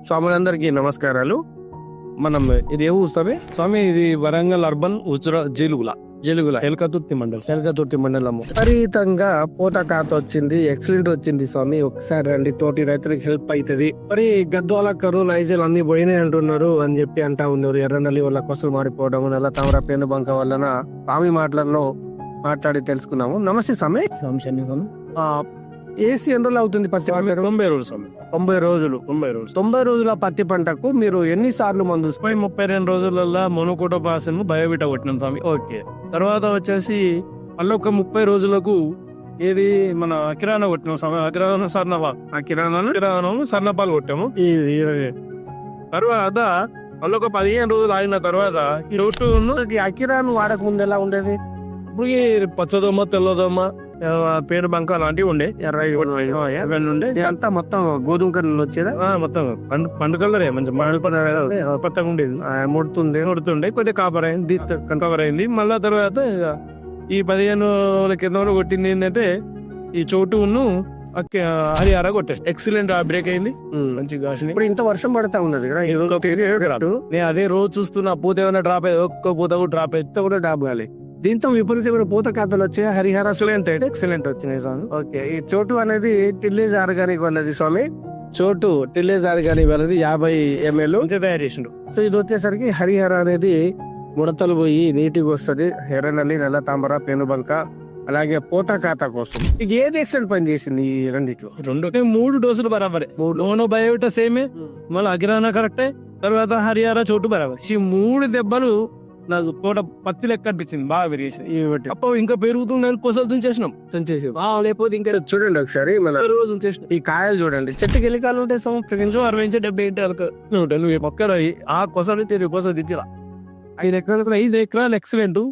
స్వాములందరికీ నమస్కారాలు. మనం ఇది ఏ ఊరు స్వామి? ఇది వరంగల్ అర్బన్ ఉచుర జిలుగుల ఎల్కతుర్తి మండలము. విపరీతంగా పూత కాత వచ్చింది, ఎక్సలెంట్ వచ్చింది స్వామి. ఒకసారి రండి, తోటి రైతులకు హెల్ప్ అవుతుంది. మరి గద్వాల కరువు నైజల్ అన్ని పోయినాయి అంటున్నారు అని చెప్పి అంటా ఉన్నారు. ఎర్రనల్లి వల్ల కొసలు మారిపోవడం, నల్ల తామర పేను బంక వలన స్వామి మాటలలో మాట్లాడి తెలుసుకున్నాము. నమస్తే స్వామి. ఏసీ ఎన్ని రోజులు అవుతుంది పత్తి? 90 రోజులు స్వామి. 90 రోజులు. 90 రోజుల పత్తి పంటకు మీరు ఎన్ని సార్లు మందు? 32 రోజులలో మొనోకోట పాసను బయోవిట కొట్టినాం స్వామి. ఓకే. తర్వాత వచ్చేసి మళ్ళీ ఒక 30 రోజులకు ఏది మన కిరాణా కొట్టినాం స్వామి. కిరాణా కిరాణం సన్నపాలు కొట్టాము. తర్వాత మళ్ళీ ఒక 15 రోజులు ఆగిన తర్వాత ఈ రొట్టు అకిరాను వాడక ముందు ఎలా ఉండేది? ఇప్పుడు ఈ పచ్చదొమ్మ తెల్లదొమ్మ పేరు బంక అలాంటివి ఉండే, అవన్నీ ఉండే. అంతా మొత్తం గోధుమ కలర్ వచ్చేదా? మొత్తం పండు కలరే, మంచి కొత్తగా ఉండేది. ముడుతుండే కొద్దిగా కవర్ అయింది. మళ్ళా తర్వాత ఈ 15 రోజుల కింద కొట్టింది ఏంటంటే ఈ చోటు హరియారా కొట్టేసి ఎక్సలెంట్ బ్రేక్ అయింది. మంచిగా ఇప్పుడు ఇంత వర్షం పడతా ఉన్నది కదా, నేను అదే రోజు చూస్తున్నా. పూత ఏమైనా డ్రాప్ అయ్యి ఒక్క పూత కూడా డ్రాప్ అయితే కూడా డ్రాప్ కాలేదు. దీంతో విపరీతమైన పూత ఖాతాలు వచ్చాయి. హరిహర ఎక్సలెంట్ వచ్చినాయి స్వామి. ఓకే. ఈ చోటు అనేది టిల్లేజ్ ఆర్గానిక్ వాళ్ళది స్వామి. చోటు టిల్లేజ్ ఆర్గానిక్ వాళ్ళది 50 ml తయారు చేసిండు. సో ఇది వచ్చేసరికి హరిహర అనేది ముడతలు పోయి నీటికి వస్తుంది. ఎర్రనల్లి, నల్ల తామర, పేనుబంక, అలాగే పూత ఖాతా కోసం ఇక ఏది ఎక్సలెంట్ పని చేసింది ఈ రెండిట్లో? 3 డోసులు బరాబరే. మోనో బయోవిటా సేమే, మళ్ళీ అకిరానా కరెక్టే, తర్వాత హరియారా చోటు బరాబర్. ఈ 3 దెబ్బలు నాకు తోట పత్తి లెక్క అనిపించింది. బాగా పెరిగేసింది. అప్ప ఇంకా పెరుగుతుందని పొసలు తుంచేసినాం. లేకపోతే ఇంకా చూడండి ఒకసారి మన రోజు తుంచేసినాం. ఈ కాయలు చూడండి, చెట్టుకి ఎన్ని కాయలు ఉంటాయి? 60-70 నువ్వు మొక్కలు ఆ కొసలు తిరిగి కొసలు తిట్టిరా. 5 ఎకరాలు ఎక్సలెంట్.